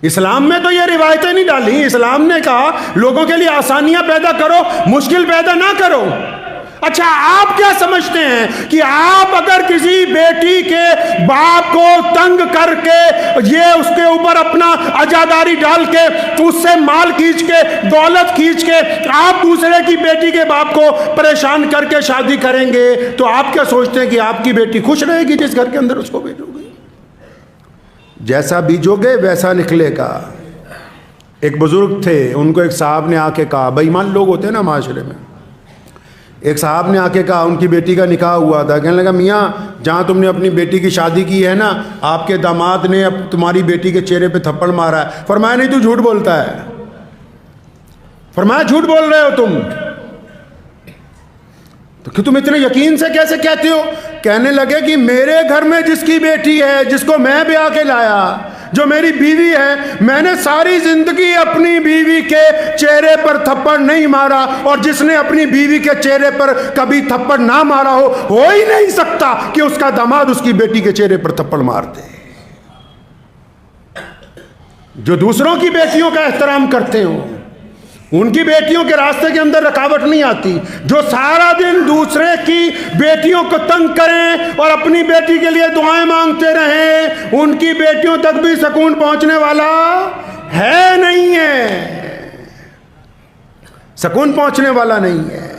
اسلام میں تو یہ روایتیں نہیں ڈالی. اسلام نے کہا لوگوں کے لیے آسانیاں پیدا کرو، مشکل پیدا نہ کرو. اچھا آپ کیا سمجھتے ہیں کہ آپ اگر کسی بیٹی کے باپ کو تنگ کر کے یہ اس کے اوپر اپنا عزاداری ڈال کے اس سے مال کھینچ کے دولت کھینچ کے آپ دوسرے کی بیٹی کے باپ کو پریشان کر کے شادی کریں گے تو آپ کیا سوچتے ہیں کہ آپ کی بیٹی خوش رہے گی جس گھر کے اندر اس کو بھیجو گے؟ جیسا بیجو گے ویسا نکلے گا. ایک بزرگ تھے، ان کو ایک صاحب نے آ کے کہا، بے ایمان لوگ ہوتے ہیں نا معاشرے میں، ایک صاحب نے آ کے کہا، ان کی بیٹی کا نکاح ہوا تھا، کہنے لگا میاں جہاں تم نے اپنی بیٹی کی شادی کی ہے نا، آپ کے داماد نے اب تمہاری بیٹی کے چہرے پہ تھپڑ مارا ہے. فرمایا نہیں تو جھوٹ بولتا ہے. فرمایا جھوٹ بول رہے ہو تم، تو کہ تم اتنے یقین سے کیسے کہتے ہو؟ کہنے لگے کہ میرے گھر میں جس کی بیٹی ہے، جس کو میں بیاہ کے لایا، جو میری بیوی ہے، میں نے ساری زندگی اپنی بیوی کے چہرے پر تھپڑ نہیں مارا، اور جس نے اپنی بیوی کے چہرے پر کبھی تھپڑ نہ مارا ہو ہی نہیں سکتا کہ اس کا داماد اس کی بیٹی کے چہرے پر تھپڑ مار دے. جو دوسروں کی بیٹیوں کا احترام کرتے ہوں ان کی بیٹیوں کے راستے کے اندر رکاوٹ نہیں آتی. جو سارا دن دوسرے کی بیٹیوں کو تنگ کریں اور اپنی بیٹی کے لیے دعائیں مانگتے رہیں، ان کی بیٹیوں تک بھی سکون پہنچنے والا ہے نہیں ہے، سکون پہنچنے والا نہیں ہے.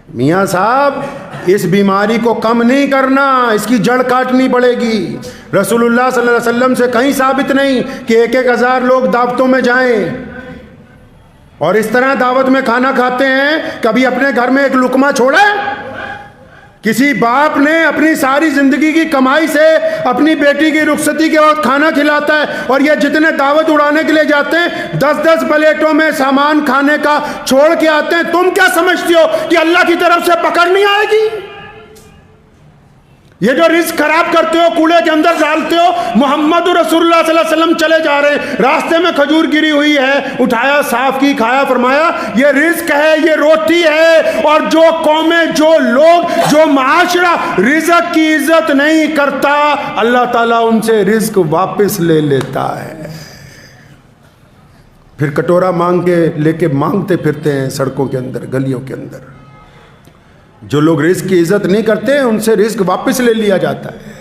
میاں صاحب اس بیماری کو کم نہیں کرنا، اس کی جڑ کاٹنی پڑے گی. رسول اللہ صلی اللہ علیہ وسلم سے کہیں ثابت نہیں کہ 1,000 لوگ دعوتوں میں جائیں اور اس طرح دعوت میں کھانا کھاتے ہیں. کبھی اپنے گھر میں ایک لقمہ چھوڑا ہے؟ کسی باپ نے اپنی ساری زندگی کی کمائی سے اپنی بیٹی کی رخصتی کے وقت کھانا کھلاتا ہے، اور یہ جتنے دعوت اڑانے کے لیے جاتے ہیں 10 پلیٹوں میں سامان کھانے کا چھوڑ کے آتے ہیں. تم کیا سمجھتی ہو کہ اللہ کی طرف سے پکڑ نہیں آئے گی؟ یہ جو رزق خراب کرتے ہو، کوڑے کے اندر ڈالتے ہو. محمد رسول اللہ صلی اللہ علیہ وسلم چلے جا رہے ہیں، راستے میں کھجور گری ہوئی ہے، اٹھایا، صاف کی، کھایا. فرمایا یہ رزق ہے، یہ روٹی ہے. اور جو قومیں، جو لوگ، جو معاشرہ رزق کی عزت نہیں کرتا، اللہ تعالیٰ ان سے رزق واپس لے لیتا ہے. پھر کٹورا مانگ کے لے کے مانگتے پھرتے ہیں سڑکوں کے اندر، گلیوں کے اندر. جو لوگ رزق کی عزت نہیں کرتے ان سے رزق واپس لے لیا جاتا ہے.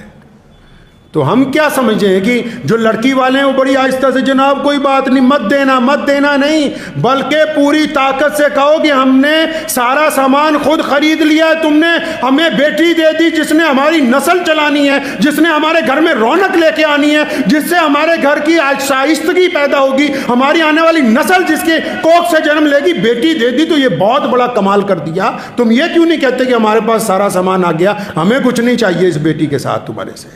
تو ہم کیا سمجھیں کہ جو لڑکی والے ہیں وہ بڑی آہستہ سے، جناب کوئی بات نہیں، مت دینا نہیں، بلکہ پوری طاقت سے کہو کہ ہم نے سارا سامان خود خرید لیا ہے، تم نے ہمیں بیٹی دے دی جس نے ہماری نسل چلانی ہے، جس نے ہمارے گھر میں رونق لے کے آنی ہے، جس سے ہمارے گھر کی شائستگی پیدا ہوگی، ہماری آنے والی نسل جس کے کوکھ سے جنم لے گی. بیٹی دے دی تو یہ بہت بڑا کمال کر دیا. تم یہ کیوں نہیں کہتے کہ ہمارے پاس سارا سامان آ گیا، ہمیں کچھ نہیں چاہیے اس بیٹی کے ساتھ تمہارے سے؟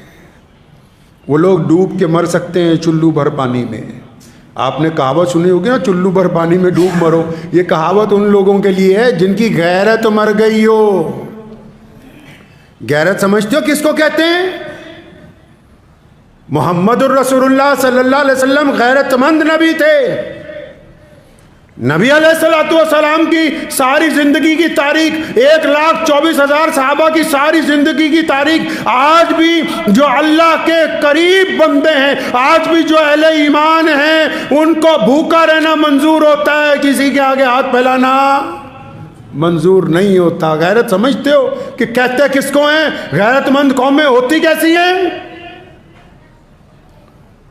وہ لوگ ڈوب کے مر سکتے ہیں چلو بھر پانی میں. آپ نے کہاوت سنی ہوگی نا، چلو بھر پانی میں ڈوب مرو. یہ کہاوت ان لوگوں کے لیے ہے جن کی غیرت مر گئی ہو. غیرت سمجھتے ہو کس کو کہتے ہیں؟ محمد الرسول اللہ صلی اللہ علیہ وسلم غیرت مند نبی تھے. نبی علیہ السلام کی ساری زندگی کی تاریخ، 1,24,000 صحابہ کی ساری زندگی کی تاریخ، آج بھی جو اللہ کے قریب بندے ہیں، آج بھی جو اہل ایمان ہیں، ان کو بھوکا رہنا منظور ہوتا ہے، کسی کے آگے ہاتھ پھیلانا منظور نہیں ہوتا. غیرت سمجھتے ہو کہ کہتے کس کو ہیں؟ غیرت مند قومیں ہوتی کیسی ہیں؟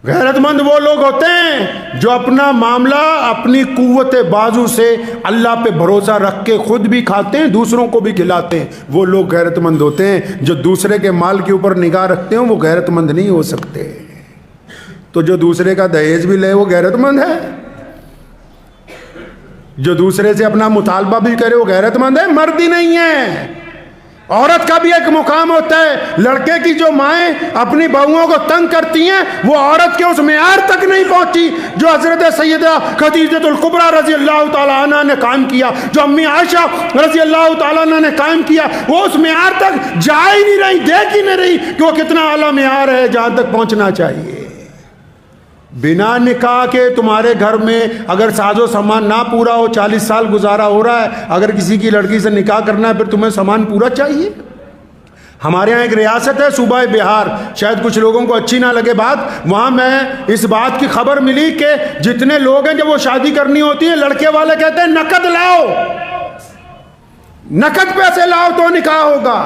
غیرت مند وہ لوگ ہوتے ہیں جو اپنا معاملہ اپنی قوت بازو سے اللہ پہ بھروسہ رکھ کے خود بھی کھاتے ہیں، دوسروں کو بھی کھلاتے ہیں. وہ لوگ غیرت مند ہوتے ہیں. جو دوسرے کے مال کے اوپر نگاہ رکھتے ہیں وہ غیرت مند نہیں ہو سکتے. تو جو دوسرے کا دہیج بھی لے وہ غیرت مند ہے. جو دوسرے سے اپنا مطالبہ بھی کرے وہ غیرت مند ہے، مرد ہی نہیں ہے. عورت کا بھی ایک مقام ہوتا ہے. لڑکے کی جو مائیں اپنی بہوؤں کو تنگ کرتی ہیں وہ عورت کے اس معیار تک نہیں پہنچی جو حضرت سیدہ خدیجہ الکبریٰ رضی اللہ تعالیٰ عنہ نے قائم کیا، جو امی عائشہ رضی اللہ تعالیٰ عنہ نے قائم کیا. وہ اس معیار تک جا ہی نہیں رہی، دیکھ ہی نہیں رہی کہ وہ کتنا اعلیٰ معیار ہے جہاں تک پہنچنا چاہیے. بنا نکاح کے تمہارے گھر میں اگر ساز و سامان نہ پورا ہو، 40 سال گزارا ہو رہا ہے، اگر کسی کی لڑکی سے نکاح کرنا ہے پھر تمہیں سامان پورا چاہیے. ہمارے یہاں ایک ریاست ہے صوبہ بہار، شاید کچھ لوگوں کو اچھی نہ لگے بات، وہاں میں اس بات کی خبر ملی کہ جتنے لوگ ہیں جب وہ شادی کرنی ہوتی ہے لڑکے والے کہتے ہیں نقد لاؤ، نقد پیسے لاؤ تو نکاح ہوگا۔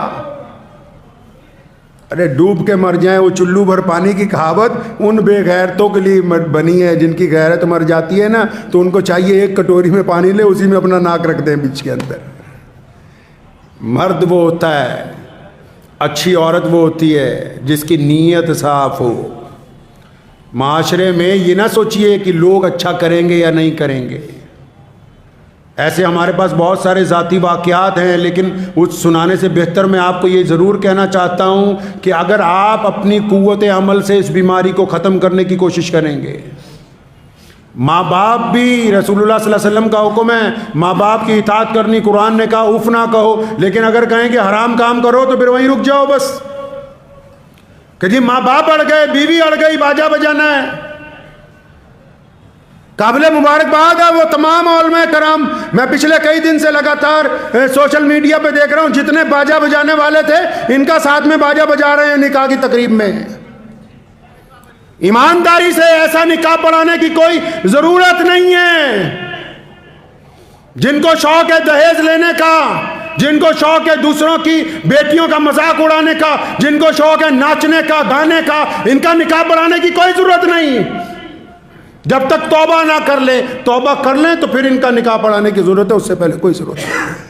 ارے ڈوب کے مر جائیں، وہ چلو بھر پانی کی کہاوت ان بے غیرتوں کے لیے بنی ہے جن کی غیرت مر جاتی ہے نا، تو ان کو چاہیے ایک کٹوری میں پانی لے، اسی میں اپنا ناک رکھ دیں بیچ کے اندر۔ مرد وہ ہوتا ہے، اچھی عورت وہ ہوتی ہے جس کی نیت صاف ہو۔ معاشرے میں یہ نہ سوچئے کہ لوگ اچھا کریں گے یا نہیں کریں گے۔ ایسے ہمارے پاس بہت سارے ذاتی واقعات ہیں، لیکن اس سنانے سے بہتر میں آپ کو یہ ضرور کہنا چاہتا ہوں کہ اگر آپ اپنی قوت عمل سے اس بیماری کو ختم کرنے کی کوشش کریں گے، ماں باپ بھی، رسول اللہ صلی اللہ علیہ وسلم کا حکم ہے ماں باپ کی اطاعت کرنی، قرآن نے کہا اف نہ کہو، لیکن اگر کہیں کہ حرام کام کرو تو پھر وہیں رک جاؤ بس، کہ جی ماں باپ اڑ گئے، بیوی اڑ گئی، باجا بجانا ہے۔ قابل مبارکباد ہے وہ تمام علماء کرام، میں پچھلے کئی دن سے لگاتار سوشل میڈیا پہ دیکھ رہا ہوں، جتنے باجا بجانے والے تھے ان کا ساتھ میں باجا بجا رہے ہیں نکاح کی تقریب میں۔ ایمانداری سے ایسا نکاح پڑھانے کی کوئی ضرورت نہیں ہے۔ جن کو شوق ہے دہیز لینے کا، جن کو شوق ہے دوسروں کی بیٹیوں کا مذاق اڑانے کا، جن کو شوق ہے ناچنے کا، گانے کا، ان کا نکاح پڑھانے کی کوئی ضرورت نہیں۔ جب تک توبہ نہ کر لیں، توبہ کر لیں تو پھر ان کا نکاح پڑھانے کی ضرورت ہے، اس سے پہلے کوئی ضرورت نہیں۔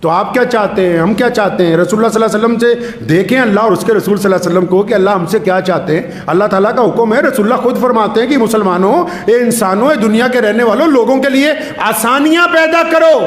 تو آپ کیا چاہتے ہیں، ہم کیا چاہتے ہیں؟ رسول اللہ صلی اللہ علیہ وسلم سے دیکھیں اللہ اور اس کے رسول صلی اللہ علیہ وسلم کو کہ اللہ ہم سے کیا چاہتے ہیں۔ اللہ تعالیٰ کا حکم ہے، رسول اللہ خود فرماتے ہیں کہ مسلمانوں، اے انسانوں، اے دنیا کے رہنے والوں، لوگوں کے لیے آسانیاں پیدا کرو۔